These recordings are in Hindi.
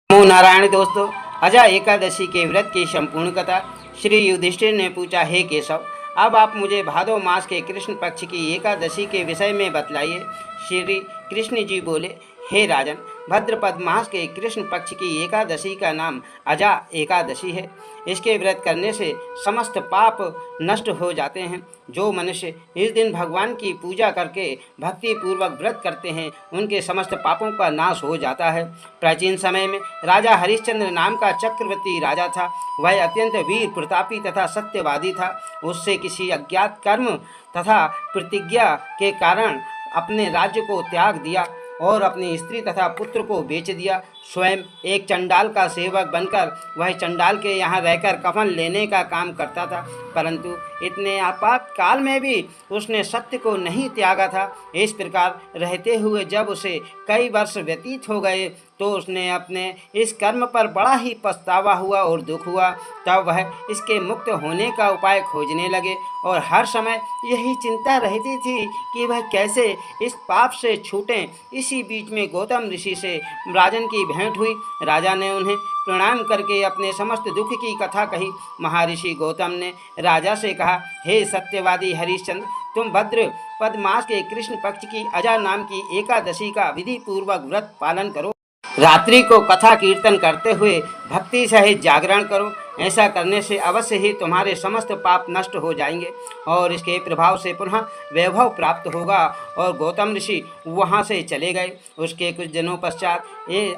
नमो नारायण दोस्तों, अजा एकादशी के व्रत की संपूर्ण कथा। श्री युधिष्ठिर ने पूछा, हे केशव, अब आप मुझे भादो मास के कृष्ण पक्ष की एकादशी के विषय में बतलाइए। श्री कृष्ण जी बोले, हे राजन, भद्रपद मास के कृष्ण पक्ष की एकादशी का नाम अजा एकादशी है। इसके व्रत करने से समस्त पाप नष्ट हो जाते हैं। जो मनुष्य इस दिन भगवान की पूजा करके भक्ति पूर्वक व्रत करते हैं, उनके समस्त पापों का नाश हो जाता है। प्राचीन समय में राजा हरिश्चंद्र नाम का चक्रवर्ती राजा था। वह अत्यंत वीर प्रतापी तथा सत्यवादी था। उससे किसी अज्ञात कर्म तथा प्रतिज्ञा के कारण अपने राज्य को त्याग दिया और अपनी स्त्री तथा पुत्र को बेच दिया। स्वयं एक चंडाल का सेवक बनकर वह चंडाल के यहाँ रहकर कफन लेने का काम करता था, परंतु इतने आपातकाल में भी उसने सत्य को नहीं त्यागा था। इस प्रकार रहते हुए जब उसे कई वर्ष व्यतीत हो गए तो उसने अपने इस कर्म पर बड़ा ही पछतावा हुआ और दुख हुआ। तब वह इसके मुक्त होने का उपाय खोजने लगे और हर समय यही चिंता रहती थी कि वह कैसे इस पाप से छूटें। इसी बीच में गौतम ऋषि से राजन की भेंट हुई। राजा ने उन्हें प्रणाम करके अपने समस्त दुख की कथा कही। महर्षि गौतम ने राजा से कहा, हे सत्यवादी हरिश्चंद्र, तुम भद्र पद मास के कृष्ण पक्ष की अजा नाम की एकादशी का विधि पूर्वक व्रत पालन करो। रात्रि को कथा कीर्तन करते हुए भक्ति सहित जागरण करो। ऐसा करने से अवश्य ही तुम्हारे समस्त पाप नष्ट हो जाएंगे और इसके प्रभाव से पुनः वैभव प्राप्त होगा। और गौतम ऋषि वहाँ से चले गए। उसके कुछ दिनों पश्चात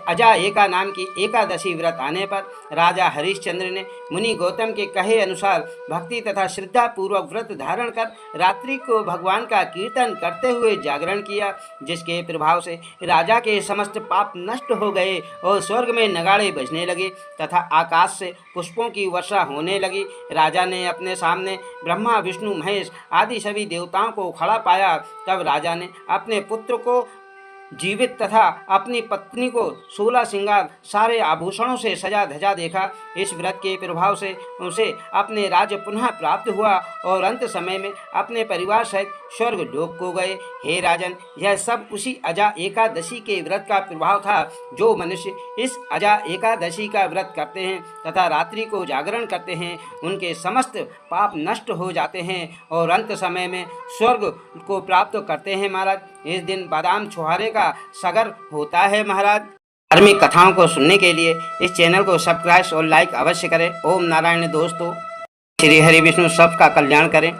अजा एका नाम की एकादशी व्रत आने पर राजा हरिश्चंद्र ने मुनि गौतम के कहे अनुसार भक्ति तथा श्रद्धा पूर्वक व्रत धारण कर रात्रि को भगवान का कीर्तन करते हुए जागरण किया, जिसके प्रभाव से राजा के समस्त पाप नष्ट हो गए और स्वर्ग में नगाड़े बजने लगे तथा आकाश से पुष्पों की वर्षा होने लगी। राजा ने अपने सामने ब्रह्मा विष्णु महेश आदि सभी देवताओं को खड़ा पाया। तब राजा ने अपने पुत्र को जीवित तथा अपनी पत्नी को 16 श्रृंगार सारे आभूषणों से सजा धजा देखा। इस व्रत के प्रभाव से उसे अपने राज्य पुनः प्राप्त हुआ और अंत समय में अपने परिवार सहित स्वर्ग लोक को गए। हे राजन, यह सब उसी अजा एकादशी के व्रत का प्रभाव था। जो मनुष्य इस अजा एकादशी का व्रत करते हैं तथा रात्रि को जागरण करते हैं, उनके समस्त पाप नष्ट हो जाते हैं और अंत समय में स्वर्ग को प्राप्त करते हैं। महाराज, इस दिन बादाम छुहारे का सगर होता है। महाराज, धार्मिक कथाओं को सुनने के लिए इस चैनल को सब्सक्राइब और लाइक अवश्य करें। ओम नारायण दोस्तों, श्री हरि विष्णु सबका कल्याण करें।